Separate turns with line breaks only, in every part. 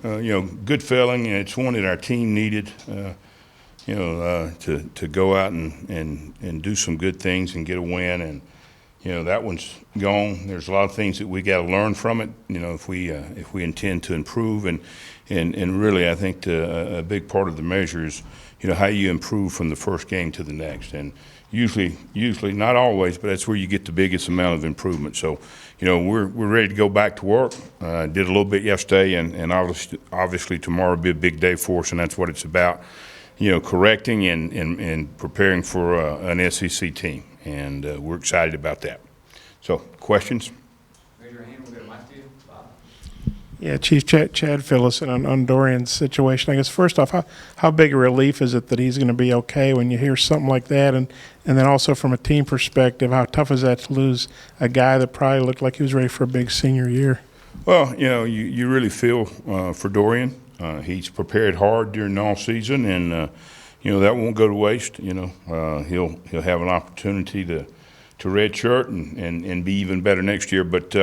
good feeling, and it's one that our team needed. To go out and do some good things and get a win, and that one's gone. There's a lot of things that we got to learn from it. If we intend to improve, and really, I think a big part of the measure is how you improve from the first game to the next, and usually not always, but that's where you get the biggest amount of improvement. So we're ready to go back to work. Did a little bit yesterday, and obviously tomorrow will be a big day for us, and that's what it's about. Correcting and preparing for an SEC team, and we're excited about that. So, questions?
Raise your hand. We'll get a mic to you. Bob.
Yeah, Chief Chad Phillips on Dorian's situation. I guess first off, how big a relief is it that he's going to be okay when you hear something like that, and then also from a team perspective, how tough is that to lose a guy that probably looked like he was ready for a big senior year?
Well, you really feel for Dorian. He's prepared hard during the off season, and that won't go to waste. He'll have an opportunity to redshirt and be even better next year. But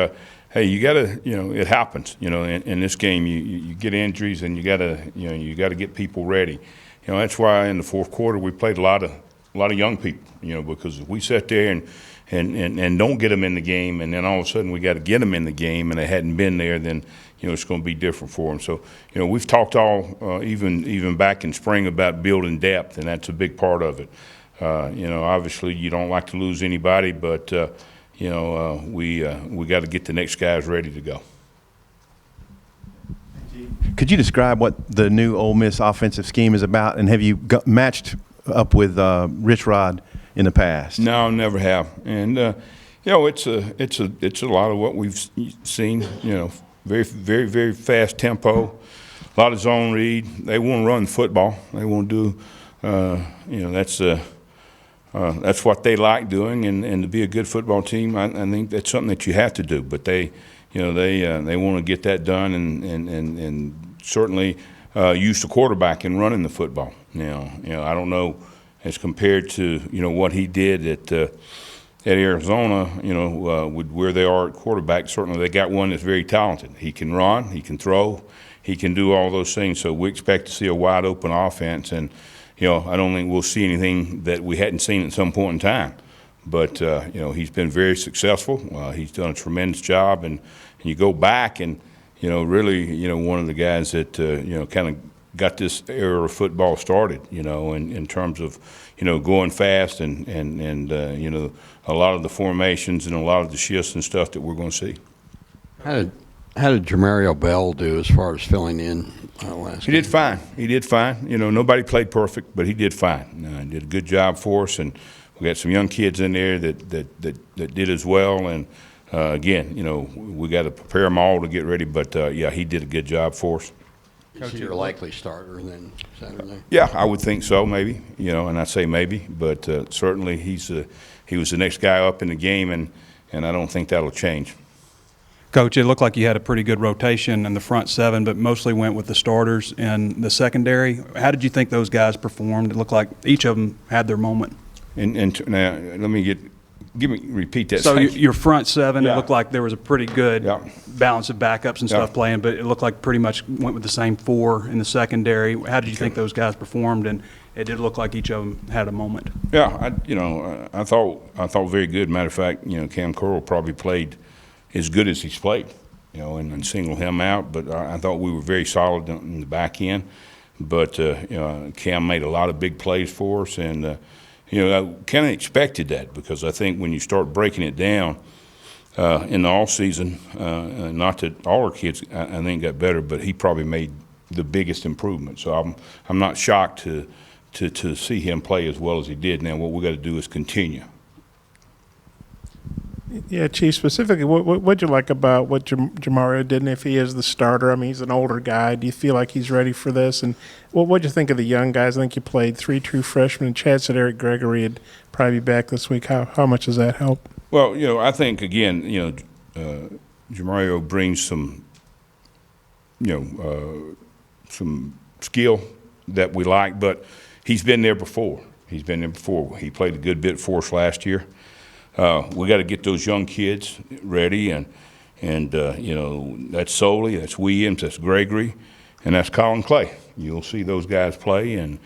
hey, you got to it happens. In this game, you get injuries, and you got to get people ready. That's why in the fourth quarter we played a lot of young people. Because if we sat there and don't get them in the game, and then all of a sudden we got to get them in the game, and they hadn't been there, then it's going to be different for them. So we've talked all even back in spring about building depth, and that's a big part of it. Obviously you don't like to lose anybody, but we got to get the next guys ready to go.
Could you describe what the new Ole Miss offensive scheme is about, and have you matched up with Rich Rod in the past?
No, never have. And it's a lot of what we've seen. Very, very, very fast tempo, a lot of zone read. They want to run football. They want to do. That's what they like doing, and to be a good football team, I think that's something that you have to do. But they want to get that done, and certainly use the quarterback in running the football. Now, I don't know as compared to what he did at Arizona, with where they are at quarterback. Certainly they got one that's very talented. He can run, he can throw, he can do all those things. So we expect to see a wide open offense, and I don't think we'll see anything that we hadn't seen at some point in time. But he's been very successful. He's done a tremendous job, and you go back and really one of the guys that kind of got this era of football started, in terms of, going fast and a lot of the formations and a lot of the shifts and stuff that we're going to see.
How did Jamario Bell do as far as filling in last
He did fine. He did fine. Nobody played perfect, but he did fine. He did a good job for us, and we got some young kids in there that did as well. And again, we got to prepare them all to get ready. But he did a good job for us.
Is he your likely starter then Saturday?
Yeah, I would think so, maybe. And I say maybe, but certainly he was the next guy up in the game, and I don't think that'll change.
Coach, it looked like you had a pretty good rotation in the front seven, but mostly went with the starters in the secondary. How did you think those guys performed? It looked like each of them had their moment.
And now let me repeat that.
So your front seven,
Yeah.
It looked like there was a pretty good balance of backups and stuff playing, but it looked like pretty much went with the same four in the secondary. How did you think those guys performed? And it did look like each of them had a moment.
Yeah, I thought very good. Matter of fact, Cam Curl probably played as good as he's played, and singled him out. But I thought we were very solid in the back end. But Cam made a lot of big plays for us, and I kind of expected that, because I think when you start breaking it down in the off season, not that all our kids I think got better, but he probably made the biggest improvement. So I'm not shocked to see him play as well as he did. Now what we got to do is continue.
Yeah, Chief, specifically, what'd you like about what Jamario did, and if he is the starter? I mean, he's an older guy. Do you feel like he's ready for this? And what'd you think of the young guys? I think you played 3 true freshmen, and Chad said Eric Gregory would probably be back this week. How much does that help?
Well, I think, again, Jamario brings some skill that we like, but he's been there before. He played a good bit for us last year. We got to get those young kids ready, and that's Soley, that's Williams, that's Gregory, and that's Colin Clay. You'll see those guys play, and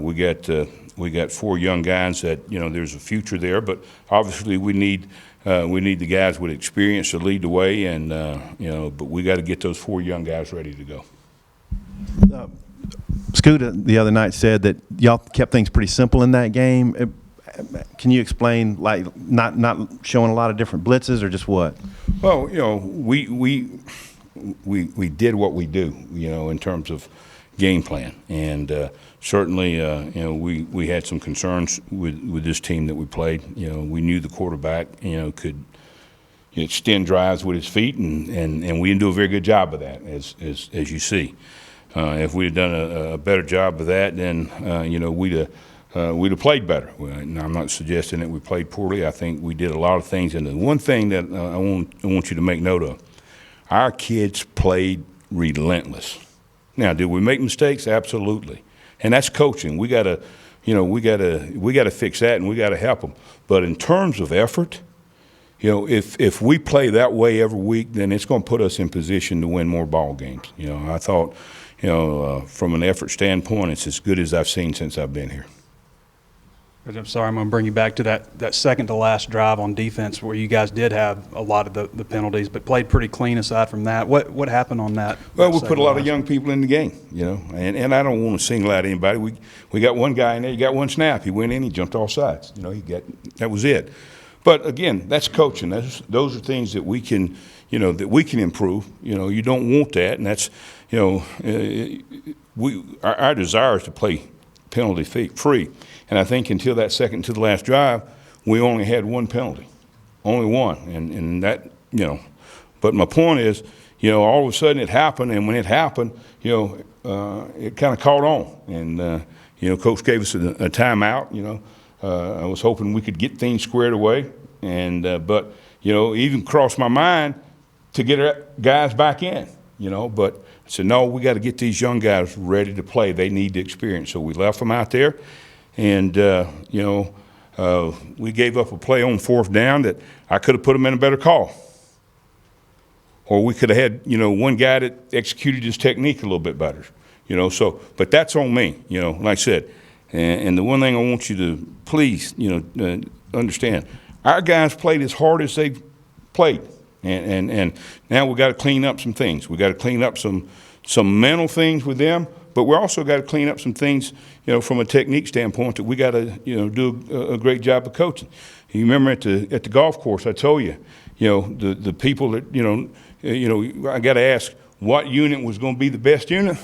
we got 4 young guys that, you know, there's a future there, but obviously we need the guys with experience to lead the way, and you know, but we got to get those 4 young guys ready to go.
Scooter the other night said that y'all kept things pretty simple in that game. Can you explain, like, not showing a lot of different blitzes, or just what?
Well, you know, we did what we do, you know, in terms of game plan, and certainly, you know, we had some concerns with this team that we played. You know, we knew the quarterback, you know, could extend drives with his feet, and we didn't do a very good job of that, as you see. If we had done a better job of that, then you know, we'd have played better. Now, I'm not suggesting that we played poorly. I think we did a lot of things, and the one thing that I want you to make note of: our kids played relentless. Now, did we make mistakes? Absolutely, and that's coaching. We gotta, you know, we gotta fix that, and we gotta help them. But in terms of effort, you know, if we play that way every week, then it's going to put us in position to win more ball games. You know, I thought, you know, from an effort standpoint, it's as good as I've seen since I've been here.
I'm sorry, I'm going to bring you back to that second to last drive on defense where you guys did have a lot of the penalties, but played pretty clean aside from that. What happened on that?
Well, we put a lot of young people in the game, you know, and I don't want to single out anybody. We got one guy in there, he got one snap. He went in, he jumped all sides. You know, that was it. But again, that's coaching. Those are things that we can, you know, that we can improve. You know, you don't want that, and that's, you know, our desire is to play penalty free. And I think until that second to the last drive, we only had one penalty, only one, and that, you know. But my point is, you know, all of a sudden it happened, and when it happened, you know, it kind of caught on, and you know, Coach gave us a timeout. You know, I was hoping we could get things squared away, and but you know, even crossed my mind to get our guys back in. You know, but I said, no, we got to get these young guys ready to play. They need the experience, so we left them out there. And, you know, we gave up a play on 4th down that I could have put them in a better call. Or we could have had, you know, one guy that executed his technique a little bit better. You know, so, but that's on me, you know, like I said. And the one thing I want you to please, you know, understand, our guys played as hard as they played. And now we got to clean up some things. We got to clean up some mental things with them. But we also got to clean up some things, you know, from a technique standpoint that we got to, you know, do a great job of coaching. You remember at the golf course, I told you, you know, the people that, you know, I got to ask what unit was going to be the best unit.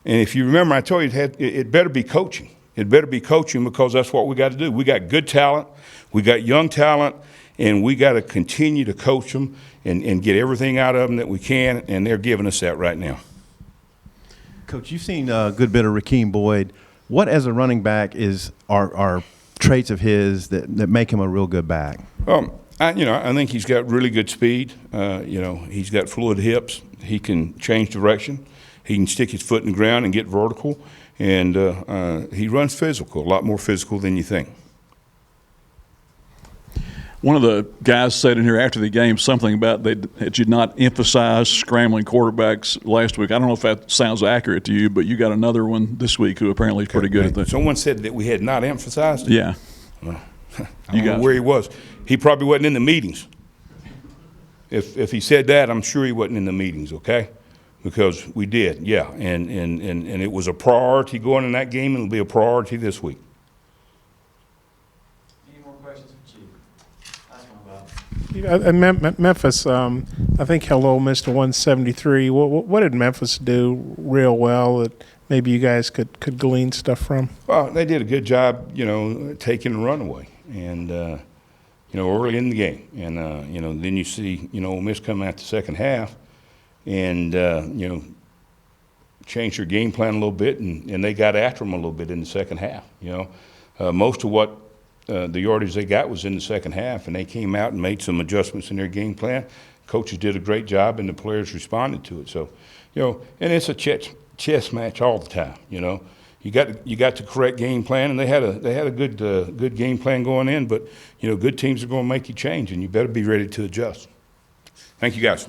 And if you remember, I told you it better be coaching. It better be coaching, because that's what we got to do. We got good talent, we got young talent, and we got to continue to coach them and get everything out of them that we can. And they're giving us that right now.
Coach, you've seen a good bit of Rakeem Boyd. What, as a running back, are traits of his that make him a real good back?
I think he's got really good speed. You know, he's got fluid hips. He can change direction. He can stick his foot in the ground and get vertical. And he runs physical, a lot more physical than you think.
One of the guys said in here after the game something about that you'd not emphasize scrambling quarterbacks last week. I don't know if that sounds accurate to you, but you got another one this week who apparently is pretty good at that.
Someone said that we had not emphasized it?
Yeah.
Well, I don't know where he was. He probably wasn't in the meetings. If he said that, I'm sure he wasn't in the meetings, okay? Because we did, yeah. And it was a priority going in that game, and it'll be a priority this week.
Memphis, I think held Ole Miss to 173. What did Memphis do real well that maybe you guys could glean stuff from?
Well, they did a good job, you know, taking the runaway, and you know, early in the game, and you know, then you see, you know, Ole Miss come out the second half, and you know, changed their game plan a little bit, and they got after them a little bit in the second half. You know, most of what the yardage they got was in the second half, and they came out and made some adjustments in their game plan. Coaches did a great job, and the players responded to it. So, you know, and it's a chess match all the time. You know, you got the correct game plan, and they had a good game plan going in. But you know, good teams are going to make you change, and you better be ready to adjust. Thank you, guys.